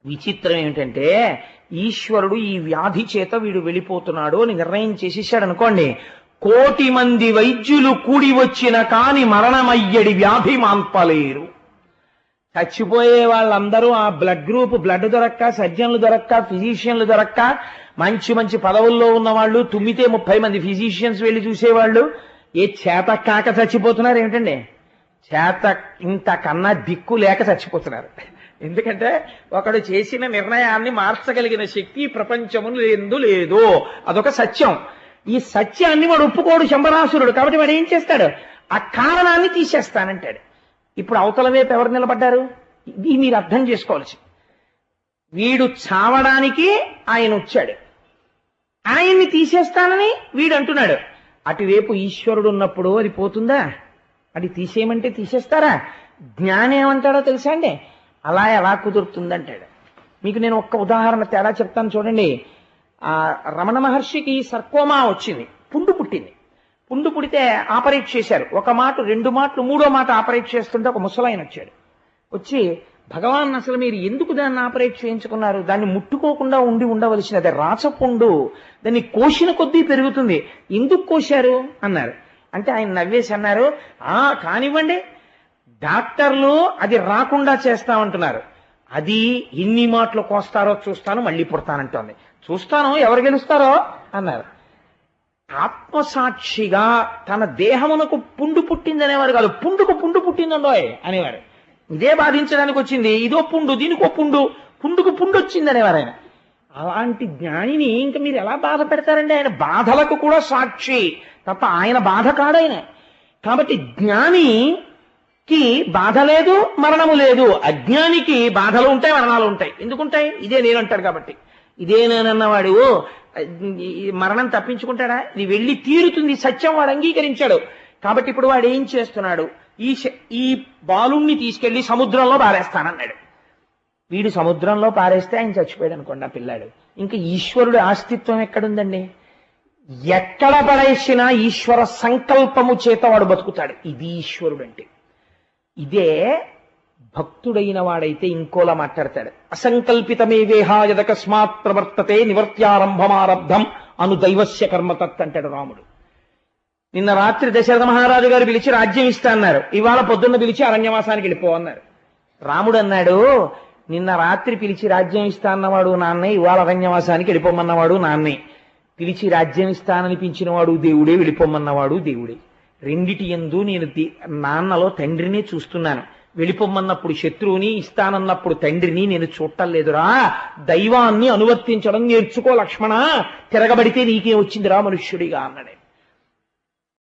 విచిత్రం ఏమిటంటే ఈశ్వరుడు ఈ వ్యాధి చేత వీడు వెళ్ళిపోతున్నాడు అని నిర్ణయం చేసేసాడు అనుకోండి, 1,000,000 మంది వైద్యులు కూడి వచ్చిన కాని మరణమయ్యడి వ్యాధి మాన్పలేరు. చచ్చిపోయే వాళ్ళందరూ ఆ బ్లడ్ గ్రూప్ బ్లడ్ దొరక్క, సర్జన్లు దొరక్క, ఫిజిషియన్లు దొరక్క, మంచి మంచి పదవుల్లో ఉన్నవాళ్ళు, తుమ్మితే 30 మంది ఫిజిషియన్స్ వెళ్ళి చూసేవాళ్ళు, ఏ చేత కాక చచ్చిపోతున్నారు ఏమిటండి? చేత ఇంతకన్నా దిక్కు లేక చచ్చిపోతున్నారు. ఎందుకంటే ఒకడు చేసిన నిర్ణయాన్ని మార్చగలిగిన శక్తి ప్రపంచమును లేదు. అదొక సత్యం. ఈ సత్యాన్ని వాడు ఒప్పుకోడు శంబరాసురుడు. కాబట్టి వాడు ఏం చేస్తాడు? ఆ కారణాన్ని తీసేస్తానంటాడు. ఇప్పుడు అవతల వైపు ఎవరు నిలబడ్డారు? ఇది మీరు అర్థం చేసుకోవాల్సి. వీడు చావడానికి ఆయన వచ్చాడు, ఆయన్ని తీసేస్తానని వీడు అంటున్నాడు. అటువైపు ఈశ్వరుడు ఉన్నప్పుడు అది పోతుందా? అది తీసేయమంటే తీసేస్తారా? జ్ఞానం ఏమంటాడో తెలుసా అండి? అలా ఎలా కుదురుతుందంటాడు. మీకు నేను ఒక్క ఉదాహరణ తేడా చెప్తాను చూడండి. రమణ మహర్షికి సర్కోమా వచ్చింది, పుండు పుట్టింది. పుండు పుడితే ఆపరేట్ చేశారు. 1 మాట 2 మాటలు 3వ మాట ఆపరేట్ చేస్తుంటే ఒక ముసలాయన వచ్చాడు. వచ్చి, భగవాన్ అసలు మీరు ఎందుకు దాన్ని ఆపరేట్ చేయించుకున్నారు? దాన్ని ముట్టుకోకుండా ఉండవలసినది, రాచపుండు, దాన్ని కోసిన కొద్దీ పెరుగుతుంది, ఎందుకు కోశారు అన్నారు. అంటే ఆయన నవ్వేసి అన్నారు, కానివ్వండి, డాక్టర్లు అది రాకుండా చేస్తామంటున్నారు, అది ఎన్ని మాటలు కోస్తారో చూస్తాను, మళ్ళీ పుడతానంటోంది, చూస్తాను ఎవరు గెలుస్తారో అన్నారు. ఆత్మసాక్షిగా తన దేహమునకు పుండు పుట్టిందనేవారు కాదు, పుండుకు పుండు పుట్టిందండోయ్ అనేవారు. ఇదే బాధించడానికి వచ్చింది, ఇదో పుండు, దీనికో పుండు, పుండుకు పుండు వచ్చింది అనేవారు ఆయన. అలాంటి జ్ఞానిని ఇంకా మీరు ఎలా బాధ పెడతారండి? ఆయన బాధలకు కూడా సాక్షి తప్ప ఆయన బాధ కాడాయన. కాబట్టి జ్ఞానికి బాధ లేదు, మరణము లేదు. అజ్ఞానికి బాధలు ఉంటాయి, మరణాలు ఉంటాయి. ఎందుకుంటాయి? ఇదే నేనంటాడు కాబట్టి. ఇదే నేనన్నవాడు మరణం తప్పించుకుంటాడా? ఇది వెళ్ళి తీరుతుంది, సత్యం వాడు అంగీకరించాడు. కాబట్టి ఇప్పుడు వాడు ఏం చేస్తున్నాడు? ఈ బాలుణ్ణి తీసుకెళ్లి సముద్రంలో పారేస్తానన్నాడు. వీడు సముద్రంలో పారేస్తే ఆయన చచ్చిపోయాడు అనుకోండి, ఆ పిల్లాడు. ఇంకా ఈశ్వరుడు అస్తిత్వం ఎక్కడుందండి? ఎక్కడ పడేసినా ఈశ్వర సంకల్పము చేత వాడు బతుకుతాడు. ఇది ఈశ్వరుడు అంటే. ఇదే భక్తుడైన వాడైతే ఇంకోలా మాట్లాడతాడు. అసంకల్పితమే వేహాయదకస్మాత్ ప్రవర్తతే నివర్త్యారంభమారబ్ధం అను దైవస్య కర్మతత్ అంటాడు రాముడు. నిన్న రాత్రి దశరథ మహారాజు గారు పిలిచి రాజ్యం ఇస్తా అన్నారు, ఇవాళ పొద్దున్న పిలిచి అరణ్యవాసానికి వెళ్ళిపో అన్నారు. రాముడు అన్నాడు, నిన్న రాత్రి పిలిచి రాజ్యం ఇస్తా అన్నవాడు నాన్నే, ఇవాళ అరణ్యవాసానికి వెళ్ళిపోమన్నవాడు నాన్నే. పిలిచి రాజ్యం ఇస్తాననిపించిన వాడు దేవుడే, వెళ్ళిపోమన్నవాడు దేవుడే. రెండిటి యందు నేను నాన్నలో తండ్రినే చూస్తున్నాను. వెళ్ళిపోమన్నప్పుడు శత్రువుని, ఇస్తానన్నప్పుడు తండ్రిని నేను చూడటం లేదురా. దైవాన్ని అనువర్తించడం నేర్చుకో లక్ష్మణ, తిరగబడితే నీకే వచ్చిందిరా మనుష్యుడిగా అన్నాడు.